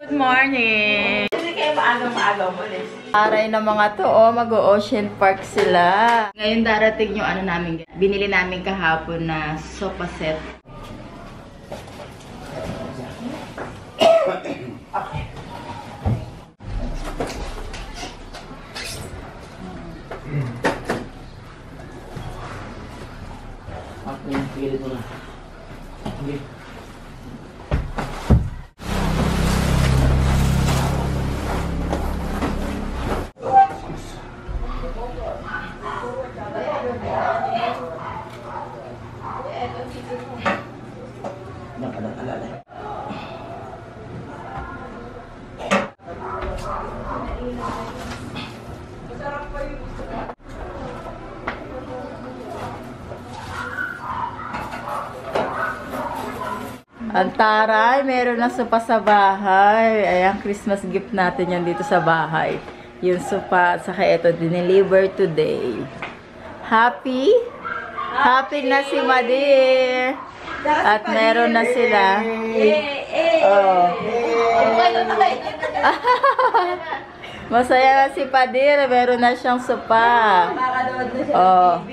Good morning! Hindi kayo maagang-maagang ulit. Aray na mga to, oh, mag-ocean park sila. Ngayon darating yung ano namin, binili namin kahapon na sofa set. Okay. Pilit mo na. Okay. Nakadang-alala. Ang taray, meron na sopa sa bahay. Ayan, Christmas gift natin yan dito sa bahay. Yung sopa, saka ito, dineliver today. Happy? Happy na si Madir. At meron na sila. Oh. Masaya na si Padir. Meron na siyang sopa. Oh.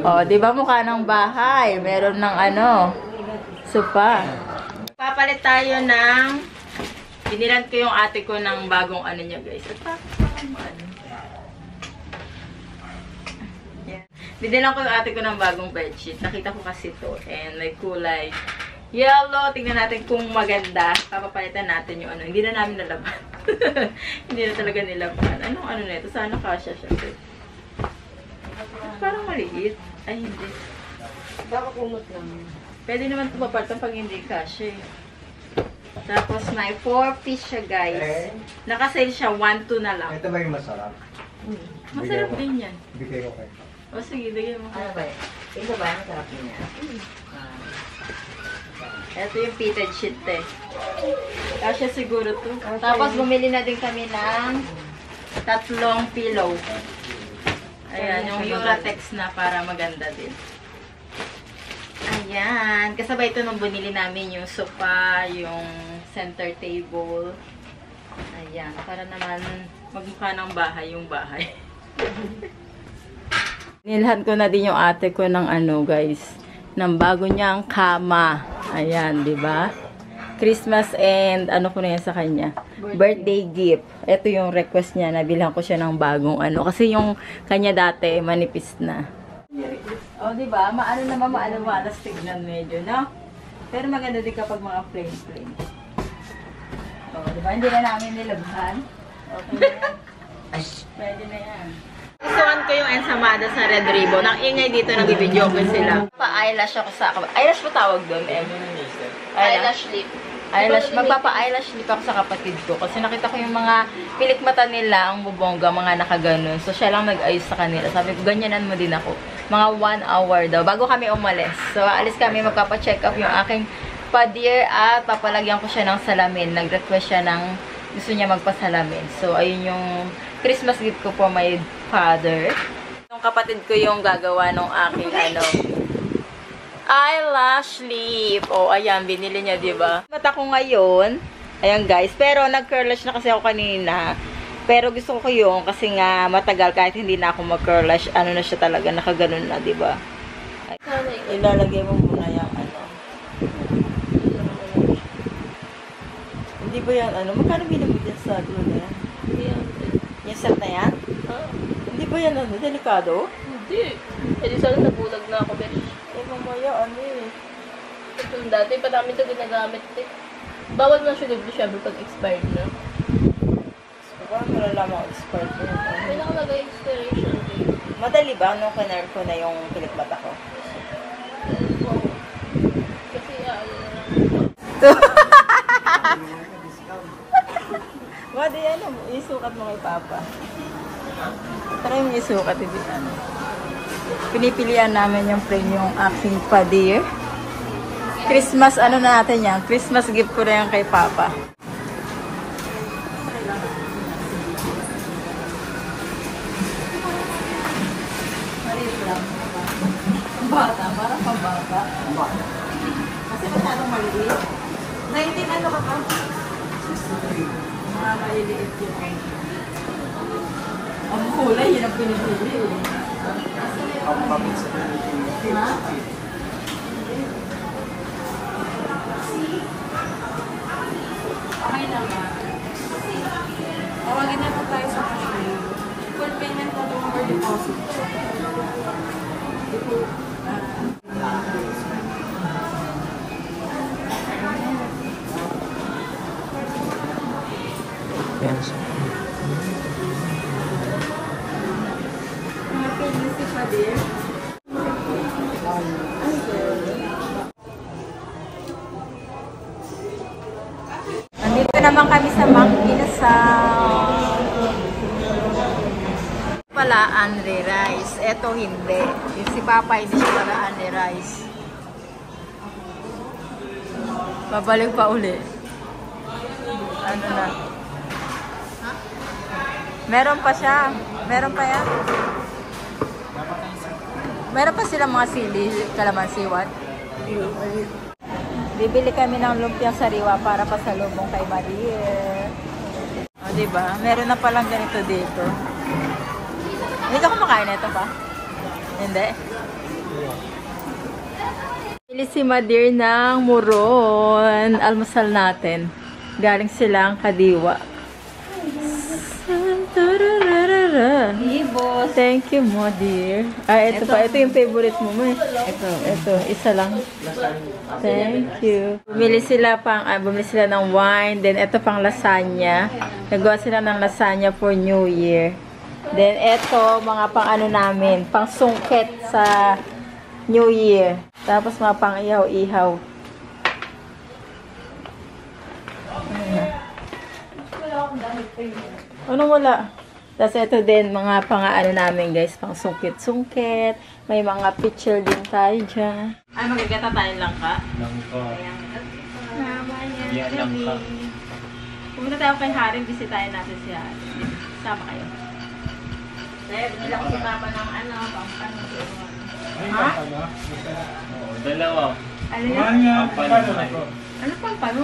Oh, di ba mukha ng bahay? Meron ng ano, sopa. Papalit tayo ng, binilan ko yung ate ko ng bagong ano niya, guys. Binilan ko yung ate ko ng bagong bedsheet. Nakita ko kasi to and may kulay yellow. Tingnan natin kung maganda. Papapalitan natin yung ano. Hindi na namin nalaban. Hindi na talaga nilaban. Anong ano na ito? Sana kasya siya. Parang maliit. Ay, hindi. Baka kumot lang. Pwede naman ito mapalitan pag hindi kasya. Tapos may 4-piece siya, guys. Nakasale siya 1-2 na lang. Ito ba yung masarap? Masarap din yan. Bigay ko kayo. O sige, bigyan mo. Ano ba? Ito ba? Masarap niya. Ito yung fitted sheet eh. Kasya siguro to. Tapos bumili na din kami ng 3 pillow. Ayan, yung Uratex na para maganda din. Ayan. Kasabay ito nung binili namin yung sofa, yung center table. Ayan. Para naman magmukha ng bahay yung bahay. Nilhan ko na din yung ate ko ng ano, guys. Ng bago niyang kama. Ayan, di ba? Christmas and ano ko na yan sa kanya. Birthday gift. Ito yung request niya. Nabilhan ko siya ng bagong ano. Kasi yung kanya dati, manipis na. O, di ba? Maano naman, maano-malas tignan medyo, no? Pero maganda din kapag mga plain-plain. O, di ba? Hindi na namin nilabhan. Okay na yan. Pwede na yan. Gustuhan ko yung ensamada sa Red Ribbon. Ang ingay dito, nag-video ko sila. Pa-eyelash ako sa... Eyelash ba tawag doon, Em? Eyelash lip. Eyelash. Magpapa-eyelash lip ako sa kapatid ko. Kasi nakita ko yung mga pilik mata nila, ang bubongga, mga nakaganon. So, siya lang nag-ayos sa kanila. Sabi ko, ganyanan mo din ako. Mga 1 hour daw, bago kami umalis. So, alis kami, magpapa-check up yung aking padir at papalagyan ko siya ng salamin. Nag-request siya ng gusto niya magpasalamin. So, ayun yung Christmas gift ko for my father. Yung kapatid ko yung gagawa ng aking ano, eyelash lip. O, ayan, binili niya, diba? Mata ko ngayon. Ayan, guys. Pero, nag-curlash na kasi ako kanina. Pero, gusto ko yung kasi nga matagal kahit hindi na ako mag-curlash. Ano na siya talaga, nakaganon na, diba? Ilalagay mo muna yung ano. Hindi ba yan, ano? Magkano binabit yan sa glue na yan? Yung set na yan? Hindi ba yan, ano? Delikado? Hindi. Hindi sana nabulag na ako, besh. Mamaya, ano eh. Ito dati, padami ito ginagamit eh. Bawal na siya libre syempre pag expired na. So, parang malalaman expired ko. May nakalagay expiration date. Madali ba? Nung kinerve ko na yung pilikmata ko? Kasi ano na lang. Wadi, ano? Isukat mo kay Papa. Tara yung isukat, hindi ano. Pinipilian namin yung frame yung aking padir. Christmas, ano na natin yan? Christmas gift ko na yan kay Papa. Maliit lang. Bata, parang pambata. Kasi masyadong maliit. 19 ano ka pa? Mga maliliit yun. Ang kulay, yun ang pinipili. Ang pamit sa Ha? Okay naman. Tawagin na po tayo sa cashier. Full payment na ito or deposit. Yan. Nandito naman kami sa pala Andre Rice. Eto hindi. Yung si Papa hindi siya pala Andre Rice. Babalik pa uli. Ano na? Meron pa siya. Meron pa yan. Meron pa silang mga sili, kalamansiwan. Bibili kami ng lumpiang sariwa para pasalubong kay Marie. O, diba? Meron na palang ganito dito. Hindi ka kumakain na ito pa? Hindi? Bili si Madir ng muron. Almusal natin. Galing silang Kadiwa. Ibos. Thank you, Madir. Ah, ito pa. Ito yung favorite mo, eh. Ito. Isa lang. Thank you. Bumili sila ng wine. Then, ito pang lasagna. Nagawa sila ng lasagna for New Year. Then, ito, mga pang ano namin. Pang sungket sa New Year. Tapos, mga pang ihaw-ihaw. Anong wala? Tapos, ito din, mga pang ano namin, guys. Pang sungkit-sungket. May mga picture din tayo dyan. Ay, magagata tayo lang ka? Langka. Mamaya, Yan lang ka. pumunta tayo kay Haring, bisitahin natin si Haring. Sama kayo. Dahil, binila ko si Papa ng ano, pang-ano. Ha? Oo, dalawa. Ano yun? Pampano. Ano pang-pano?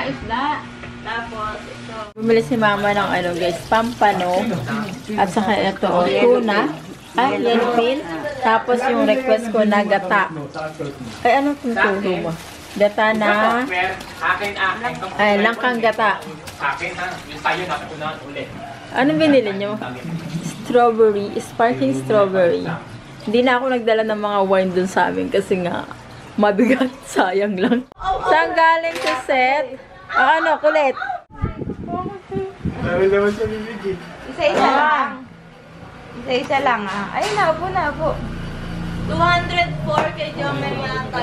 Isla. Tapos, ito. Bumili si Mama ng ano, guys, pampano. At saka ito, tuna. Yellowfin. Tapos yung request ko na gata. Ay, anong tuturo mo? Gata na... Ay, langkang gata. Akin ha, yung tayo nakunan ulit. Anong binili nyo? Strawberry. Sparkling strawberry. Hindi na ako nagdala ng mga wine dun sa amin kasi nga mabigat. Sayang lang. Saan galing si Seth? Ano, kulit? Dahil naman siya bibigyan. Isa-isa lang. Isa-isa lang ah. Ay, napo. 204 kay Jomel yata.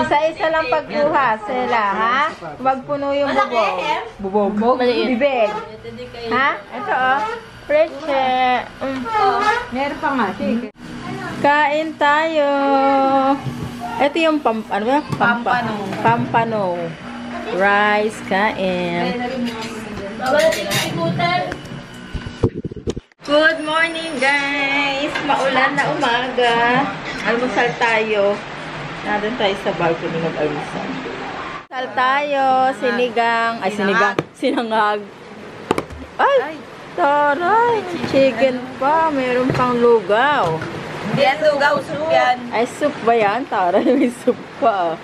Isa-isa lang pagkuha sila, ha? Huwag puno yung bubog. Bubog? Bibig. Ha? Ito, oh. Preche. Meron pa nga. Sige. Kain tayo. Ito yung ano ba? Pampano. Rice, kain. Bawal natin yung ikutan. Good morning, guys! Maulan na umaga. Almusal tayo. Nandun tayo sa balcony mag-almusal. Almusal tayo. Sinigang. Ay, sinigang. Sinangag. Ay! Taray! Chicken pa. Meron pang lugaw. Hindi yan lugaw, soup yan. Ay, soup ba yan? Taray, may soup pa.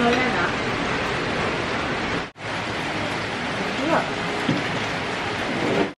Wala na.